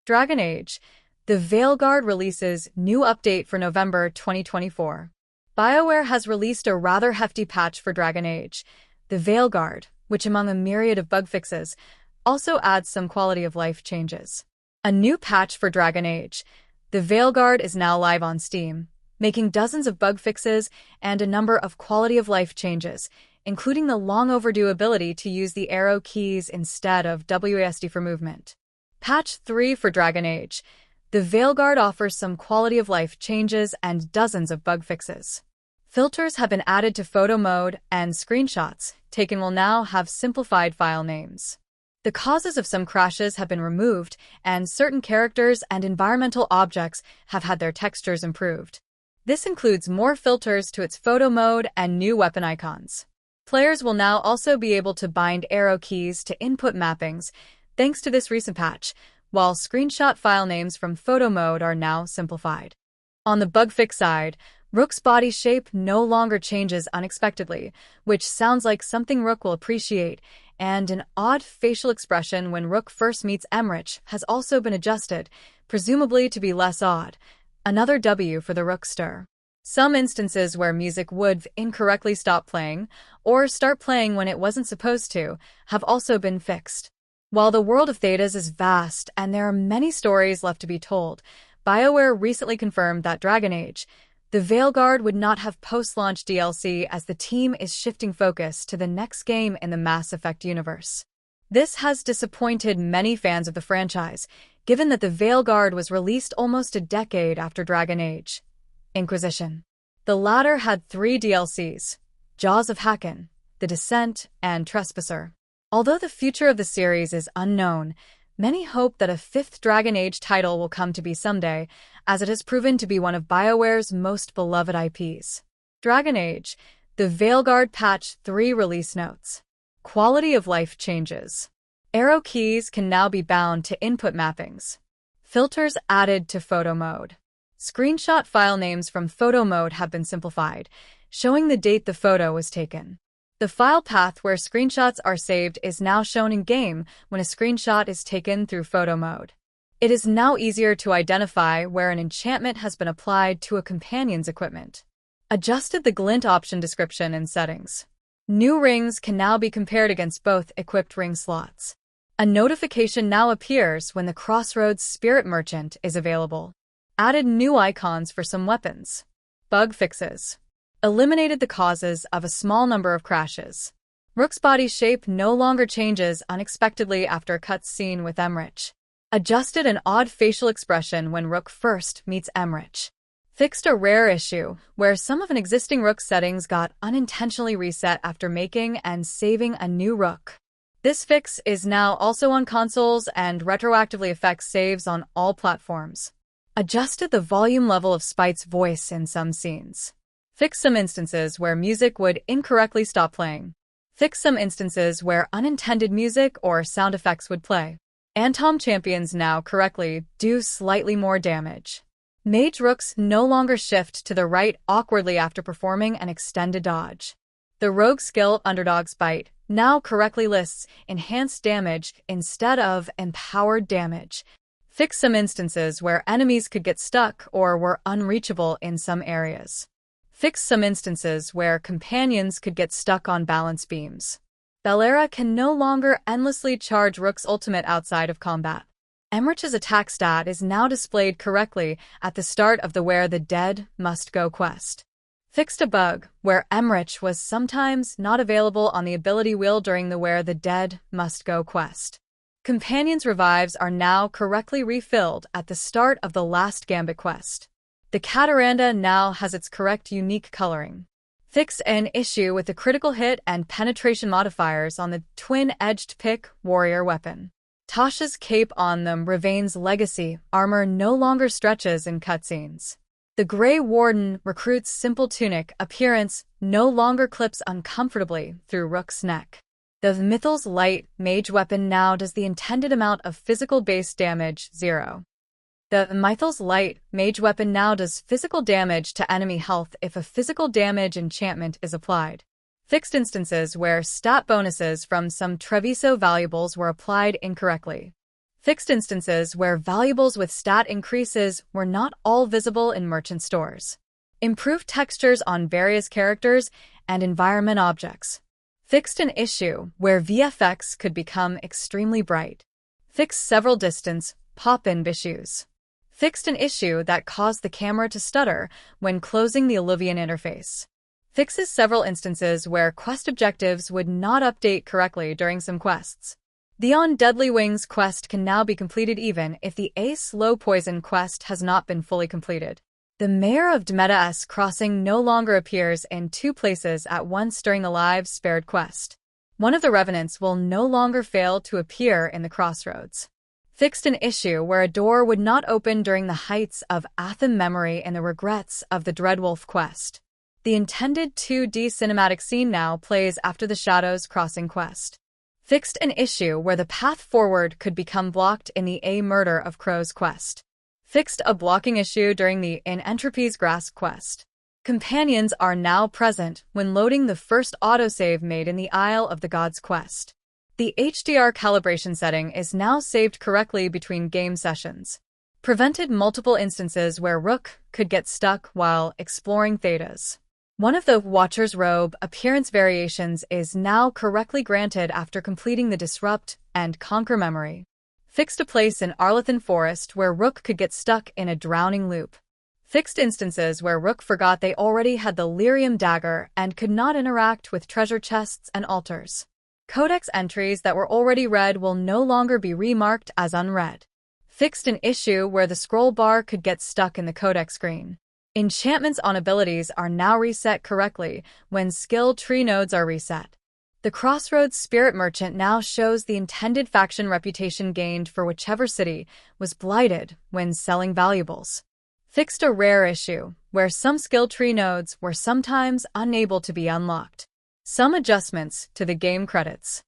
Dragon Age. The Veilguard releases new update for November 2024. BioWare has released a rather hefty patch for Dragon Age. The Veilguard, which among a myriad of bug fixes, also adds some quality of life changes. A new patch for Dragon Age. The Veilguard is now live on Steam, making dozens of bug fixes and a number of quality of life changes, including the long-overdue ability to use the arrow keys instead of WASD for movement. Patch 3 for Dragon Age. The Veilguard offers some quality of life changes and dozens of bug fixes. Filters have been added to photo mode, and screenshots taken will now have simplified file names. The causes of some crashes have been removed, and certain characters and environmental objects have had their textures improved. This includes more filters to its photo mode and new weapon icons. Players will now also be able to bind arrow keys to input mappings, thanks to this recent patch, while screenshot file names from photo mode are now simplified. On the bug fix side, Rook's body shape no longer changes unexpectedly, which sounds like something Rook will appreciate, and an odd facial expression when Rook first meets Emmerich has also been adjusted, presumably to be less odd. Another W for the Rookster. Some instances where music would incorrectly stop playing, or start playing when it wasn't supposed to, have also been fixed. While the world of Thedas is vast and there are many stories left to be told, BioWare recently confirmed that Dragon Age, the Veilguard would not have post-launch DLC as the team is shifting focus to the next game in the Mass Effect universe. This has disappointed many fans of the franchise, given that the Veilguard was released almost a decade after Dragon Age. Inquisition. The latter had 3 DLCs, Jaws of Hakken, The Descent, and Trespasser. Although the future of the series is unknown, many hope that a 5th Dragon Age title will come to be someday, as it has proven to be one of BioWare's most beloved IPs. Dragon Age, the Veilguard Patch 3 release notes. Quality of life changes. Arrow keys can now be bound to input mappings. Filters added to photo mode. Screenshot file names from photo mode have been simplified, showing the date the photo was taken. The file path where screenshots are saved is now shown in-game when a screenshot is taken through photo mode. It is now easier to identify where an enchantment has been applied to a companion's equipment. Adjusted the glint option description and settings. New rings can now be compared against both equipped ring slots. A notification now appears when the Crossroads Spirit Merchant is available. Added new icons for some weapons. Bug fixes. Eliminated the causes of a small number of crashes. Rook's body shape no longer changes unexpectedly after a cutscene with Emmerich. Adjusted an odd facial expression when Rook first meets Emmerich. Fixed a rare issue where some of an existing Rook settings got unintentionally reset after making and saving a new Rook. This fix is now also on consoles and retroactively affects saves on all platforms. Adjusted the volume level of Spite's voice in some scenes. Fix some instances where music would incorrectly stop playing. Fix some instances where unintended music or sound effects would play. Antom champions now correctly do slightly more damage. Mage Rooks no longer shift to the right awkwardly after performing an extended dodge. The rogue skill Underdog's Bite now correctly lists enhanced damage instead of empowered damage. Fix some instances where enemies could get stuck or were unreachable in some areas. Fix some instances where companions could get stuck on balance beams. Belera can no longer endlessly charge Rook's ultimate outside of combat. Emmerich's attack stat is now displayed correctly at the start of the Where the Dead Must Go quest. Fixed a bug where Emmerich was sometimes not available on the ability wheel during the Where the Dead Must Go quest. Companions' revives are now correctly refilled at the start of the last Gambit quest. The Cataranda now has its correct unique coloring. Fix an issue with the critical hit and penetration modifiers on the twin-edged pick warrior weapon. Tasha's cape on the Ravain's legacy armor no longer stretches in cutscenes. The Grey Warden recruit's simple tunic appearance no longer clips uncomfortably through Rook's neck. The Mythal's light mage weapon now does the intended amount of physical base damage 0. The Mythal's light mage weapon now does physical damage to enemy health if a physical damage enchantment is applied. Fixed instances where stat bonuses from some Treviso valuables were applied incorrectly. Fixed instances where valuables with stat increases were not all visible in merchant stores. Improved textures on various characters and environment objects. Fixed an issue where VFX could become extremely bright. Fixed several distance pop-in issues. Fixed an issue that caused the camera to stutter when closing the Illuvian interface. Fixes several instances where quest objectives would not update correctly during some quests. The On Deadly Wings quest can now be completed even if the Ace Low Poison quest has not been fully completed. The Mayor of Demetas crossing no longer appears in two places at once during the Lives Spared quest. One of the Revenants will no longer fail to appear in the crossroads. Fixed an issue where a door would not open during the Heights of Atham memory and the Regrets of the Dreadwolf quest. The intended 2D cinematic scene now plays after the Shadows Crossing quest. Fixed an issue where the path forward could become blocked in the A Murder of Crows quest. Fixed a blocking issue during the In Entropy's Grasp quest. Companions are now present when loading the first autosave made in the Isle of the Gods quest. The HDR calibration setting is now saved correctly between game sessions. Prevented multiple instances where Rook could get stuck while exploring Thetas. One of the Watcher's Robe appearance variations is now correctly granted after completing the Disrupt and Conquer memory. Fixed a place in Arlethan Forest where Rook could get stuck in a drowning loop. Fixed instances where Rook forgot they already had the Lyrium dagger and could not interact with treasure chests and altars. Codex entries that were already read will no longer be remarked as unread. Fixed an issue where the scroll bar could get stuck in the codex screen. Enchantments on abilities are now reset correctly when skill tree nodes are reset. The Crossroads Spirit Merchant now shows the intended faction reputation gained for whichever city was blighted when selling valuables. Fixed a rare issue where some skill tree nodes were sometimes unable to be unlocked. Some adjustments to the game credits.